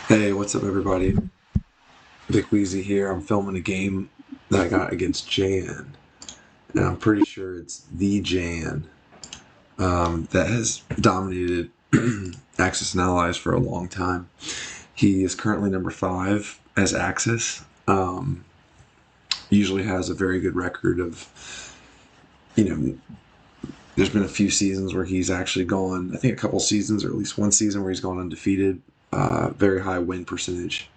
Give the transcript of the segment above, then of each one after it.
Hey, what's up, everybody? Vic Weezy here. I'm filming a game that I got against Jan, and I'm pretty sure it's the Jan that has dominated Axis and Allies for a long time. He is currently number 5 as Axis. Usually has a very good record of, you know, there's been a few seasons where he's actually gone, I think a couple seasons, or at least one season where he's gone undefeated. Very high win percentage.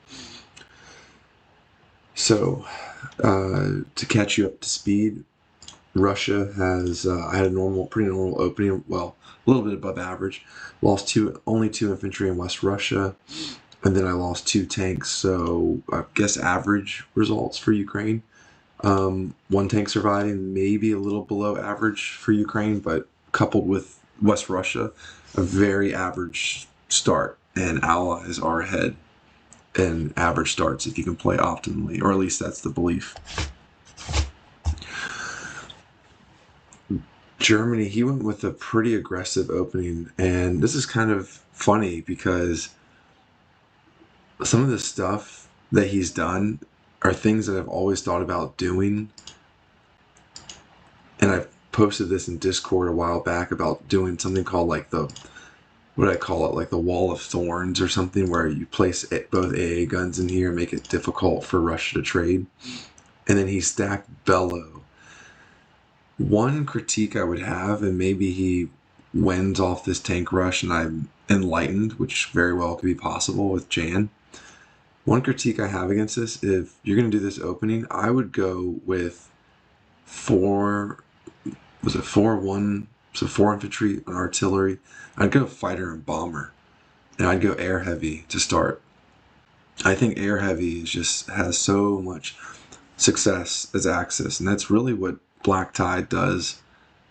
So, to catch you up to speed, Russia has I had a pretty normal opening. Well, a little bit above average. Lost only two infantry in West Russia, and then I lost 2 tanks. So I guess average results for Ukraine. One tank surviving, maybe a little below average for Ukraine, but coupled with West Russia, a very average start, and allies are ahead in average starts if you can play optimally, or at least that's the belief. Germany, he went with a pretty aggressive opening, and this is kind of funny because some of the stuff that he's done are things that I've always thought about doing, and I've posted this in Discord a while back about doing something called like the, what do I call it, like the Wall of Thorns or something, where you place both AA guns in here and make it difficult for Russia to trade. And then he stacked Bellow. One critique I would have, and maybe he wins off this tank rush and I'm enlightened, which very well could be possible with Jan. One critique I have against this, if you're going to do this opening, I would go with 4 so 4 infantry and artillery. I'd go fighter and bomber, and I'd go air heavy to start. I think air heavy has so much success as Axis, and that's really what Black Tide does.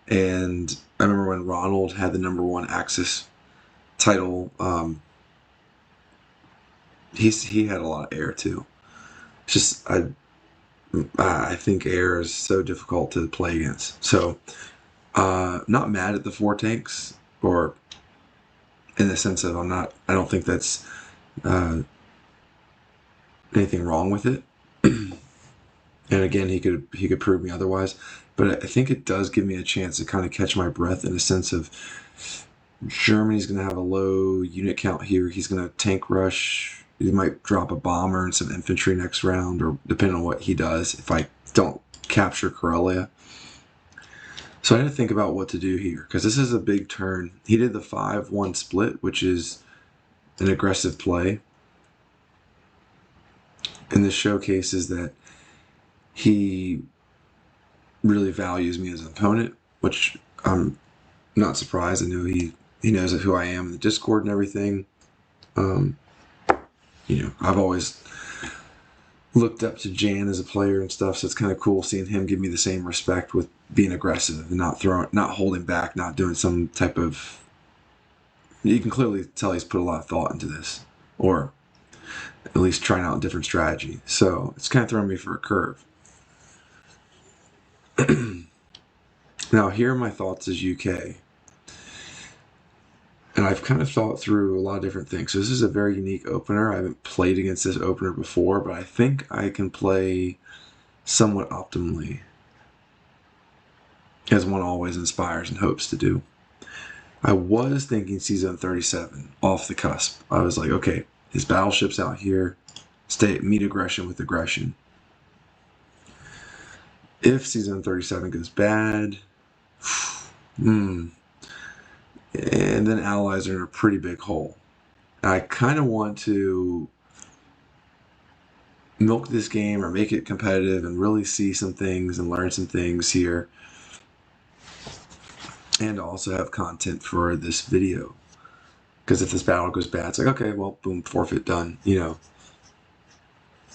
And I remember when Ronald had the #1 Axis title, he had a lot of air too. It's just I think air is so difficult to play against. So not mad at the 4 tanks, or in the sense of I don't think that's uh, anything wrong with it. And again, he could prove me otherwise. But I think it does give me a chance to kind of catch my breath in a sense of Germany's going to have a low unit count here. He's going to tank rush. He might drop a bomber and some infantry next round, or depending on what he does, if I don't capture Karelia. So I had to think about what to do here, because this is a big turn. He did the 5-1 split, which is an aggressive play. And this showcases that he really values me as an opponent, which I'm not surprised. I know he knows who I am in the Discord and everything. I've always looked up to Jan as a player and stuff, so it's kind of cool seeing him give me the same respect with being aggressive and not holding back, not doing some type of. You can clearly tell he's put a lot of thought into this, or at least trying out a different strategy. So it's kind of throwing me for a curve. Now, here are my thoughts as UK. And I've kind of thought through a lot of different things. So this is a very unique opener. I haven't played against this opener before, but I think I can play somewhat optimally, as one always inspires and hopes to do. I was thinking C-Zone 37 off the cusp. I was like, okay, his battleship's out here. Meet aggression with aggression. If C-Zone 37 goes bad, and then allies are in a pretty big hole. I kind of want to milk this game or make it competitive and really see some things and learn some things here, and also have content for this video. Because if this battle goes bad, it's like, okay, well, boom, forfeit, done,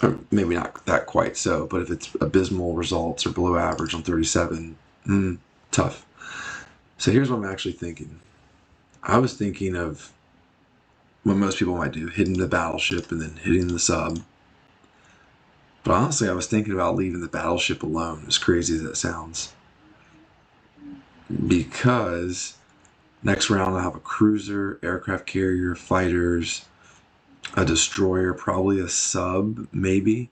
Or maybe not that quite so, but if it's abysmal results or below average on 37, tough. So here's what I'm actually thinking. I was thinking of what most people might do, hitting the battleship and then hitting the sub. But honestly, I was thinking about leaving the battleship alone, as crazy as that sounds. Because next round I'll have a cruiser, aircraft carrier, fighters. a destroyer, probably a sub, maybe.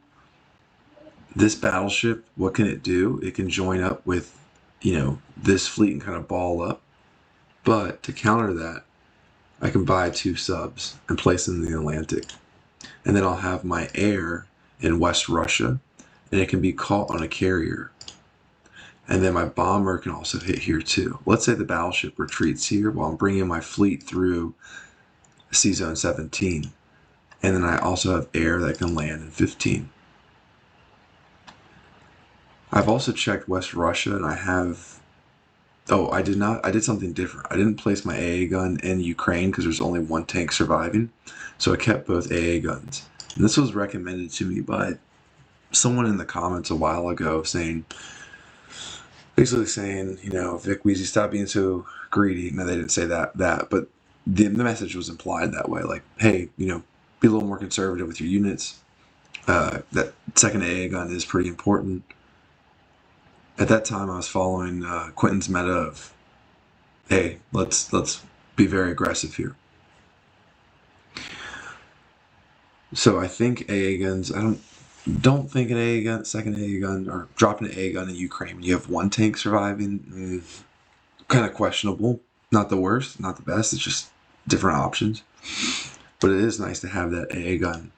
This battleship, what can it do? It can join up with, this fleet and kind of ball up. But to counter that, I can buy 2 subs and place them in the Atlantic. And then I'll have my air in West Russia, and it can be caught on a carrier. And then my bomber can also hit here too. Let's say the battleship retreats here while I'm bringing my fleet through Sea Zone 17. And then I also have air that can land in 15. I've also checked West Russia, and I have... Oh, I did not. I did something different. I didn't place my AA gun in Ukraine because there's only 1 tank surviving. So I kept both AA guns. And this was recommended to me by someone in the comments a while ago basically saying, Vic Weezy, stop being so greedy. No, they didn't say that, but the message was implied that way. Like, hey, be a little more conservative with your units. That second AA gun is pretty important. At that time, I was following Quentin's meta of, hey, let's be very aggressive here. So I think AA guns. I don't think an AA gun, second AA gun, or dropping an AA gun in Ukraine when you have 1 tank surviving, kind of questionable. Not the worst, not the best. It's just different options. But it is nice to have that AA gun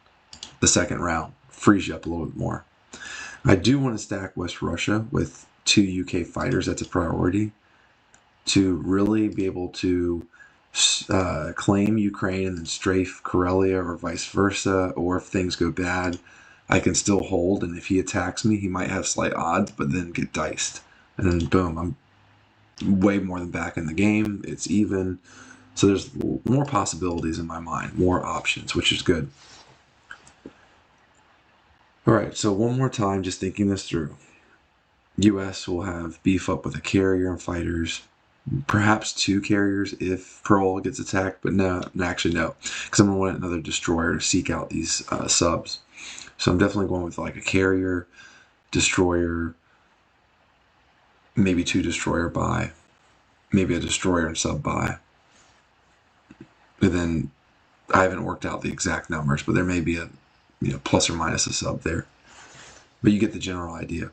the second round. Frees you up a little bit more. I do want to stack West Russia with 2 UK fighters. That's a priority to really be able to claim Ukraine and then strafe Karelia or vice versa. Or if things go bad, I can still hold. And if he attacks me, he might have slight odds, but then get diced. And then boom, I'm way more than back in the game. It's even. So there's more possibilities in my mind, more options, which is good. All right, so one more time, just thinking this through. U.S. will have beef up with a carrier and fighters, perhaps 2 carriers if Pearl gets attacked, but no, actually no, because I'm going to want another destroyer to seek out these subs. So I'm definitely going with like a carrier, destroyer, maybe 2 destroyer buy, maybe a destroyer and sub buy. And then I haven't worked out the exact numbers, but there may be a plus or minus a sub there. But you get the general idea.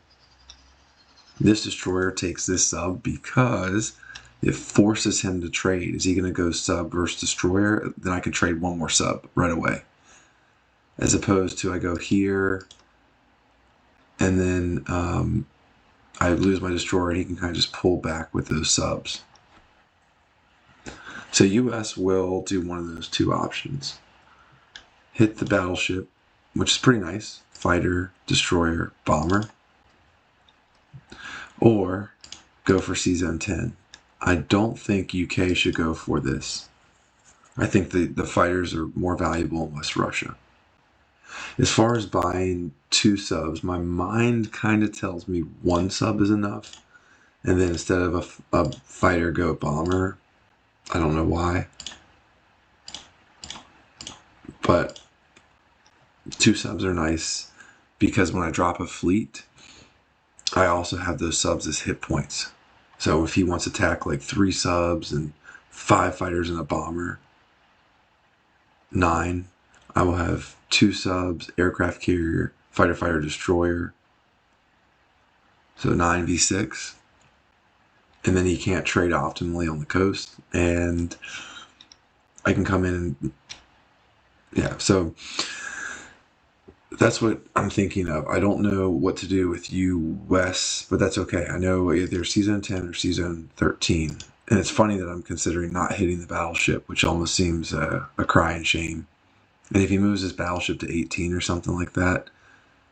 This destroyer takes this sub because it forces him to trade. Is he going to go sub versus destroyer? Then I can trade 1 more sub right away. As opposed to I go here, and then I lose my destroyer, and he can kind of just pull back with those subs. So US will do one of those 2 options. Hit the battleship, which is pretty nice. Fighter, destroyer, bomber. Or go for Sea Zone 10. I don't think UK should go for this. I think the fighters are more valuable in West Russia. As far as buying 2 subs, my mind kind of tells me 1 sub is enough. And then instead of a fighter, go bomber. I don't know why. But 2 subs are nice because when I drop a fleet, I also have those subs as hit points. So if he wants to attack like 3 subs and 5 fighters and a bomber, 9, I will have 2 subs, aircraft carrier, fighter, destroyer. So 9v6. And then he can't trade optimally on the coast. And I can come in and... Yeah, so that's what I'm thinking of. I don't know what to do with US, but that's okay. I know either Sea Zone 10 or Sea Zone 13. And it's funny that I'm considering not hitting the battleship, which almost seems a crying shame. And if he moves his battleship to 18 or something like that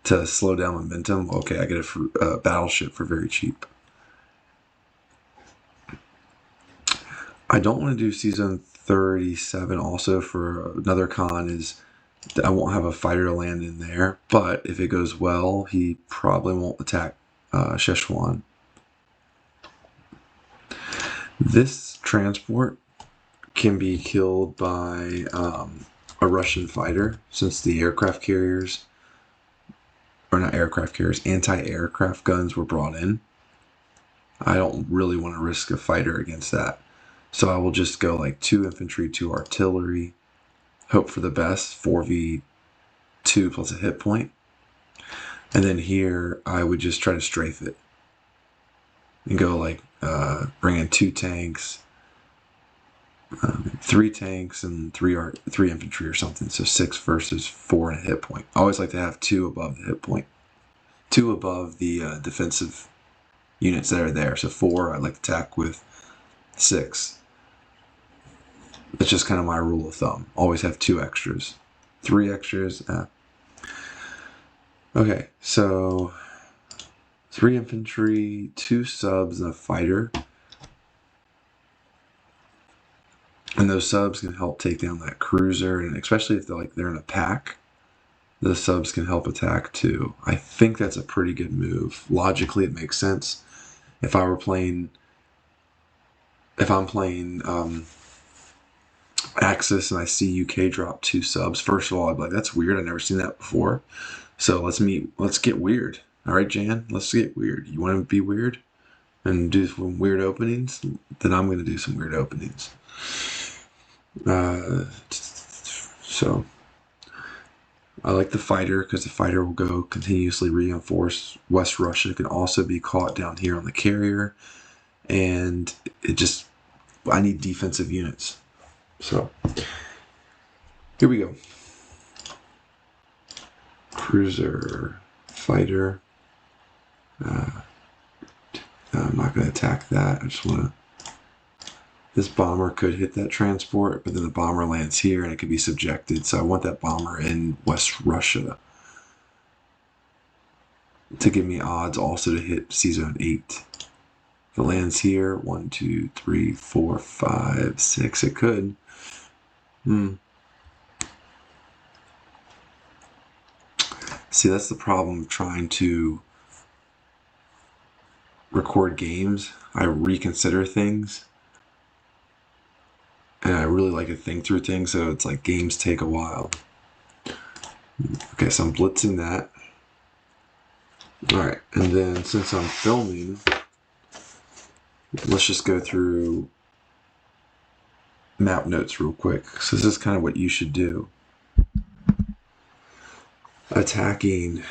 to slow down momentum, okay, I get a battleship for very cheap. I don't want to do Sea Zone 37 also for another con is that I won't have a fighter land in there. But if it goes well, he probably won't attack Szechuan. This transport can be killed by a Russian fighter, since the aircraft carriers, or not aircraft carriers, anti-aircraft guns were brought in. I don't really want to risk a fighter against that. So I will just go like 2 infantry, 2 artillery, hope for the best, 4v2 plus a hit point. And then here, I would just try to strafe it. And go like, bring in 2 tanks, 3 tanks, and 3 infantry or something. So 6 versus 4 and a hit point. I always like to have 2 above the hit point. 2 above the defensive units that are there. So 4, I like to attack with 6. That's just kind of my rule of thumb. Always have 2 extras. 3 extras. Okay, so 3 infantry, 2 subs, and a fighter. And those subs can help take down that cruiser, and especially if they're in a pack, the subs can help attack too. I think that's a pretty good move. Logically, it makes sense. If I'm playing Axis and I see UK drop 2 subs, first of all, I'd be like, that's weird. I've never seen that before. So let's get weird. All right, Jan, let's get weird. You want to be weird and do some weird openings? Then I'm going to do some weird openings. So I like the fighter because the fighter will go continuously reinforce West Russia. It can also be caught down here on the carrier, and I need defensive units. So here we go. Cruiser, fighter. I'm not going to attack that. I just want to. This bomber could hit that transport, but then the bomber lands here and it could be subjected. So I want that bomber in West Russia to give me odds also to hit C-Zone 8. If it lands here, 1, 2, 3, 4, 5, 6, it could. See, that's the problem of trying to record games. I reconsider things. And I really like to think through things, so it's like games take a while. Okay, so I'm blitzing that. Alright, and then since I'm filming, let's just go through map notes real quick. So this is kind of what you should do. Attacking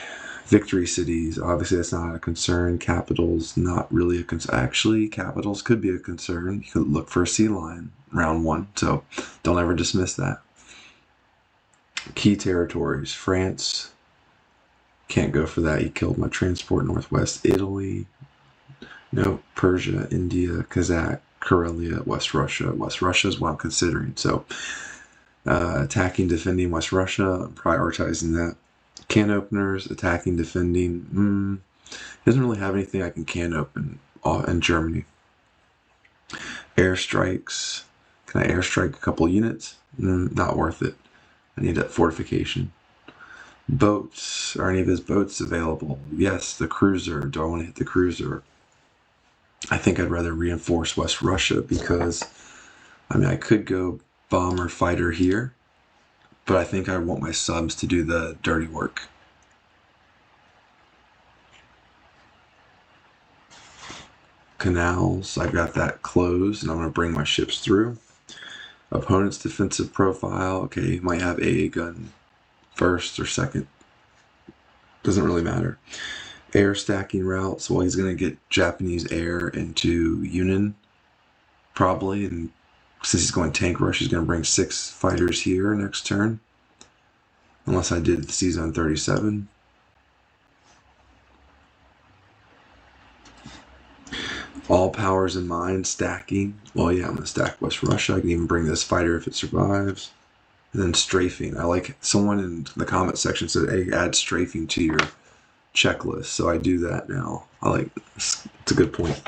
victory cities, obviously that's not a concern. Capitals, not really a concern. Actually, capitals could be a concern. You could look for a sea line round 1, so don't ever dismiss that. Key territories, France, can't go for that. You killed my transport. Northwest Italy, no. Persia, India, Kazakh, Karelia, West Russia. West Russia is what I'm considering. So attacking, defending West Russia, I'm prioritizing that. Can openers, attacking, defending. Doesn't really have anything I can open in Germany. Airstrikes. Can I airstrike a couple units? Not worth it. I need that fortification. Boats. Are any of his boats available? Yes, the cruiser. Do I want to hit the cruiser? I think I'd rather reinforce West Russia because, I could go bomber fighter here, but I think I want my subs to do the dirty work. Canals, I've got that closed, and I'm going to bring my ships through. Opponent's defensive profile, okay, he might have a gun first or second. Doesn't really matter. Air stacking routes, well, he's going to get Japanese air into Yunnan, probably, and since he's going tank rush, he's going to bring 6 fighters here next turn. Unless I did the C-Zone 37. All powers in mind, stacking. Well, yeah, I'm going to stack West Russia. I can even bring this fighter if it survives. And then strafing. I like someone in the comment section said, hey, add strafing to your checklist. So I do that now. It's a good point.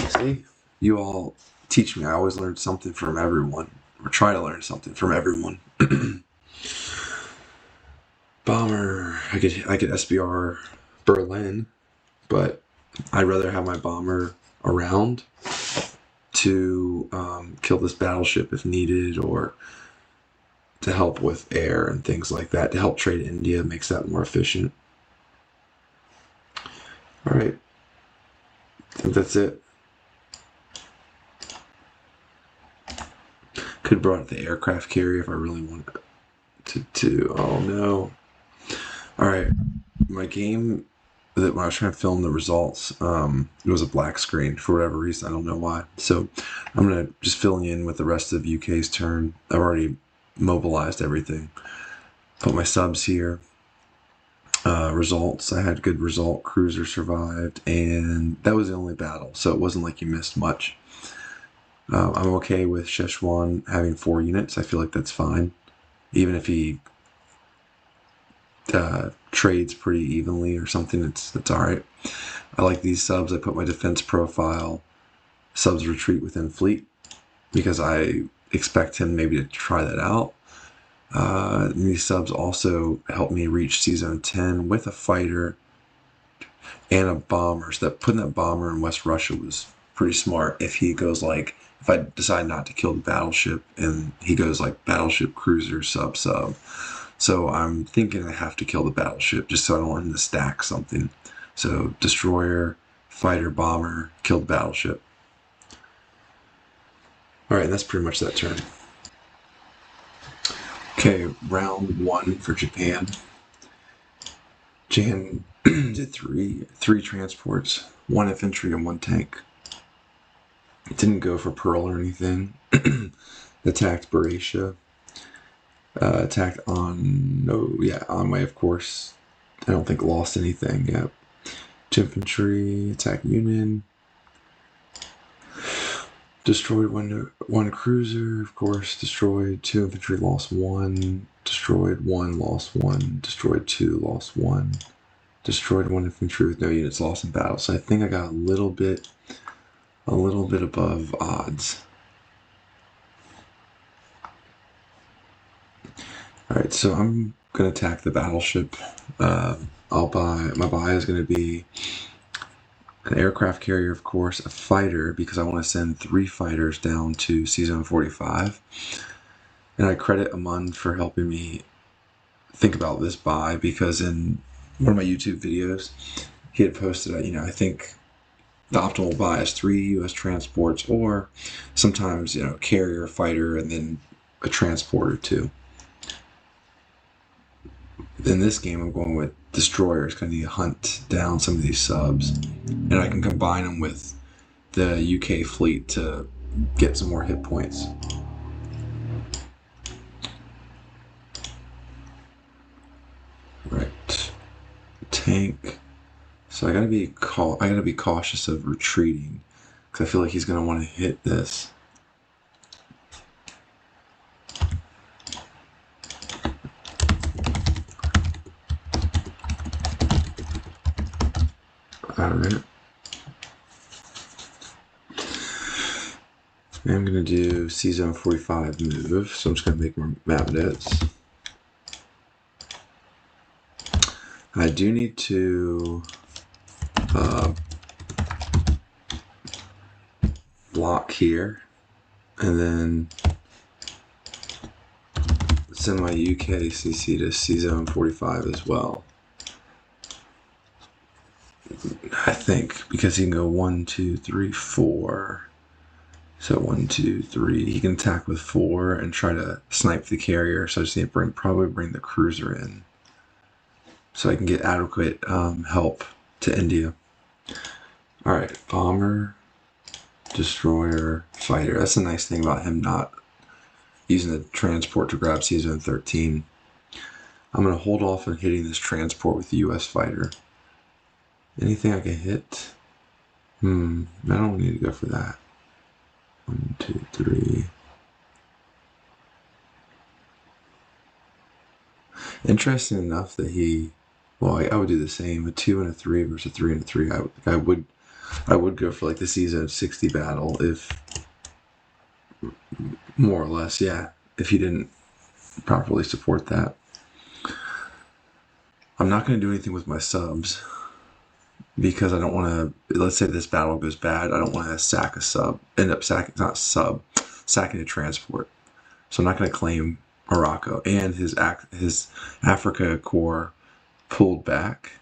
See, you all teach me. I always learn something from everyone, or try to learn something from everyone. Bomber, I could SBR Berlin, but I'd rather have my bomber around to kill this battleship if needed, or to help with air and things like that, to help trade India, makes that more efficient. All right, I think that's it. Could have brought the aircraft carrier if I really wanted to. Oh no. Alright. My game that when I was trying to film the results, it was a black screen for whatever reason. I don't know why. So I'm going to just fill you in with the rest of UK's turn. I've already mobilized everything. Put my subs here. Results. I had a good result. Cruiser survived. And that was the only battle. So it wasn't like you missed much. I'm okay with Szechuan having 4 units. I feel like that's fine. Even if he trades pretty evenly or something, it's all right. I like these subs. I put my defense profile, subs retreat within fleet, because I expect him maybe to try that out. These subs also help me reach Season 10 with a fighter and a bomber. So that putting that bomber in West Russia was pretty smart. If he goes like, if I decide not to kill the battleship and he goes like battleship, cruiser, sub. So I'm thinking I have to kill the battleship just so I don't want him to stack something. So destroyer, fighter, bomber, kill the battleship. All right, that's pretty much that turn. Okay, round 1 for Japan. Jan did three transports, 1 infantry and 1 tank. It didn't go for Pearl or anything. Attacked Baratia. Attacked on Anway, of course. I don't think lost anything. Yep. Infantry, attack Union. Destroyed one cruiser, of course. Destroyed 2 infantry, lost 1. Destroyed 1, lost 1. Destroyed 2, lost 1. Destroyed 1 infantry with no units lost in battle. So I think I got a little bit above odds. Alright, so I'm going to attack the battleship. My buy is going to be an aircraft carrier, of course, a fighter, because I want to send 3 fighters down to Season 45. And I credit Amund for helping me think about this buy, because in one of my YouTube videos, he had posted, I think the optimal buy is 3 U.S. transports, or sometimes, carrier, fighter, and then a transport or 2. In this game, I'm going with destroyers, because I need to hunt down some of these subs, and I can combine them with the UK fleet to get some more hit points. Right, tank. So I gotta be cautious of retreating, because I feel like he's gonna want to hit this. Alright. I'm going to do Season 45 move, so I'm just going to make more map nets. I do need to block here, and then send my UK CC to Season 45 as well. I think, because he can go 1, 2, 3, 4. So 1, 2, 3. He can attack with 4 and try to snipe the carrier. So I just need to probably bring the cruiser in, so I can get adequate help to India. All right, bomber, destroyer, fighter. That's the nice thing about him not using the transport to grab Season 13. I'm going to hold off on hitting this transport with the U.S. fighter. Anything I can hit? I don't need to go for that. 1, 2, 3. Interesting enough that I would do the same. A 2 and a 3 versus a 3 and a 3. I would go for like the Season 60 battle, if more or less, yeah, if he didn't properly support that. I'm not going to do anything with my subs, because I don't want to, let's say this battle goes sacking a transport. So I'm not going to claim Morocco, and his Africa Corps pulled back,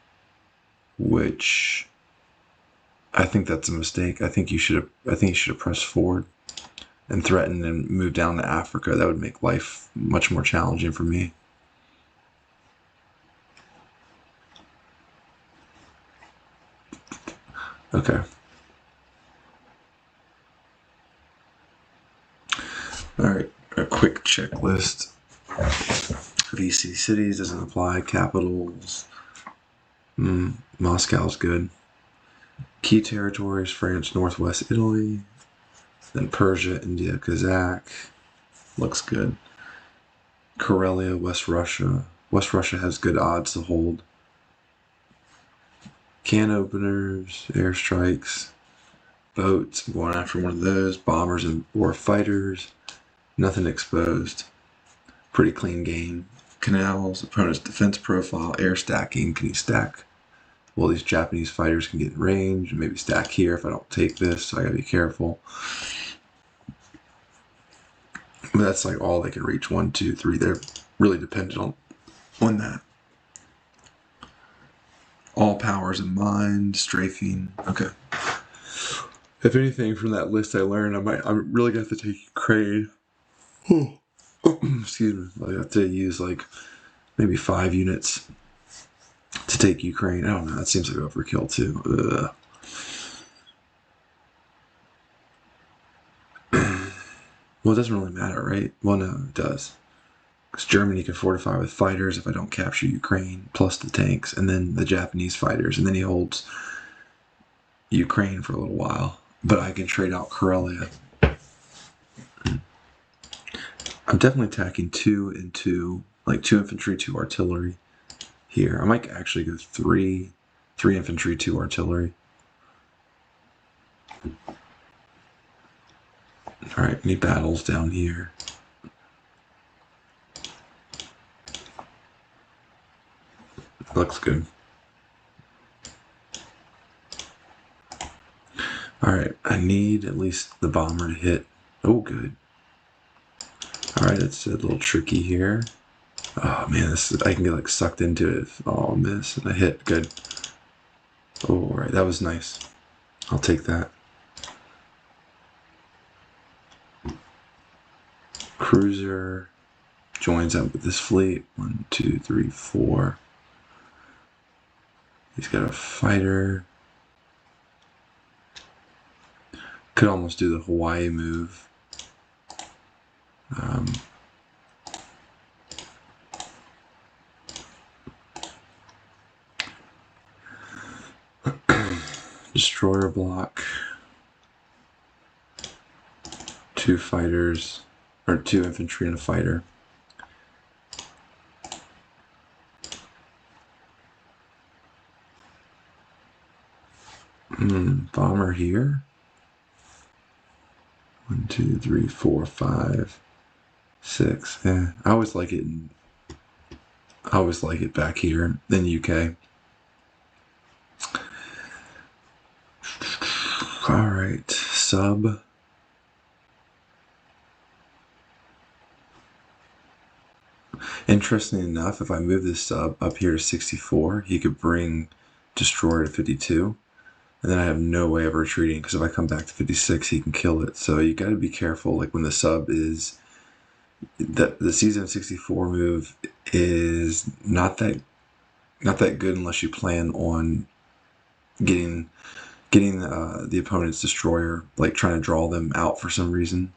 which I think that's a mistake. I think you should have pressed forward. and threaten and move down to Africa, that would make life much more challenging for me. Okay. All right, a quick checklist. VC cities doesn't apply. Capitals. Moscow's good. Key territories: France, Northwest Italy, then Persia, India, Kazakh. Looks good. Karelia, West Russia. West Russia has good odds to hold. Can openers, airstrikes, boats. I'm going after one of those. Bombers and war fighters. Nothing exposed. Pretty clean game. Canals, opponent's defense profile, air stacking. Can you stack? Well, these Japanese fighters can get in range, maybe stack here if I don't take this, so I gotta be careful. But that's like all they can reach. 1, 2, 3. They're really dependent on that. All powers in mind, strafing. Okay. If anything from that list I learned, I'm really gonna have to take Ukraine. Excuse me. I have to use like maybe 5 units to take Ukraine. I don't know. That seems like overkill too. Well, it doesn't really matter, right? Well, no, it does. Because Germany can fortify with fighters if I don't capture Ukraine, plus the tanks, and then the Japanese fighters, and then he holds Ukraine for a little while. But I can trade out Karelia. I'm definitely attacking 2 and 2, like 2 infantry, 2 artillery here. I might actually go 3 infantry, 2 artillery. All right, any battles down here? Looks good. All right, I need at least the bomber to hit. Oh, good. All right, it's a little tricky here. Oh man, I can get like sucked into it. Oh, miss, and I hit. Good. Oh, all right, that was nice. I'll take that. Cruiser joins up with this fleet. 1, 2, 3, 4. He's got a fighter. Could almost do the Hawaii move. Destroyer block. 2 fighters, or 2 infantry and a fighter. Bomber here. 1, 2, 3, 4, 5, 6. Yeah, I always like it. I always like it back here in the UK. All right, sub. Interesting enough, if I move this sub up here to 64, he could bring destroyer to 52. And then I have no way of retreating, because if I come back to 56, he can kill it. So you got to be careful. Like when the sub is, the season 64 move is not that good unless you plan on getting the opponent's destroyer, like trying to draw them out for some reason.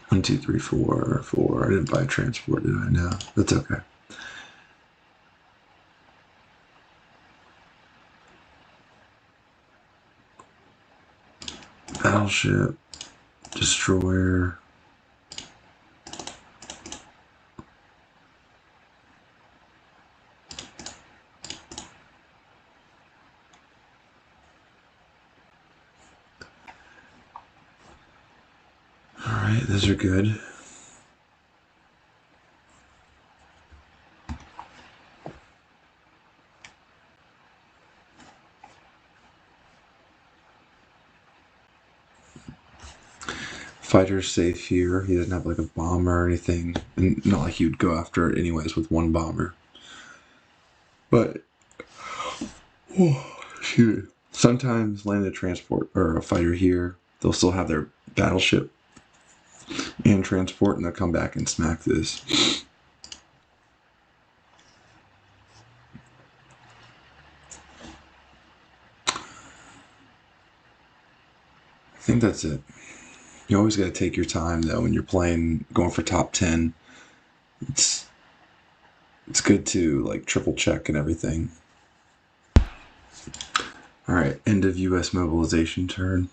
One, two, three, four, 4. I didn't buy transport, did I? No, that's okay. Battleship, destroyer. All right, those are good. Fighter's safe here. He doesn't have like a bomber or anything. And not like he would go after it anyways with 1 bomber. But Excuse me. Sometimes land a transport or a fighter here, they'll still have their battleship and transport, and they'll come back and smack this. I think that's it. You always got to take your time, though, when you're playing, going for top 10. It's good to like triple check and everything. All right, end of U.S. mobilization turn.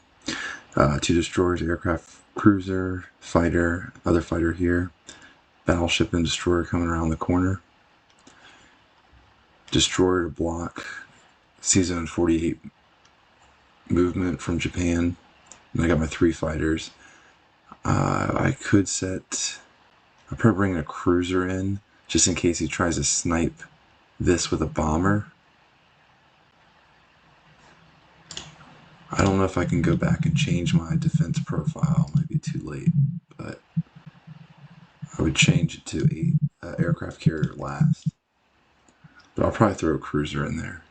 2 destroyers, aircraft, cruiser, fighter, other fighter here. Battleship and destroyer coming around the corner. Destroyer to block. Season 48 movement from Japan. And I got my 3 fighters. I could set. I'll probably bring a cruiser in just in case he tries to snipe this with a bomber. I don't know if I can go back and change my defense profile. It might be too late, but I would change it to a aircraft carrier last. But I'll probably throw a cruiser in there.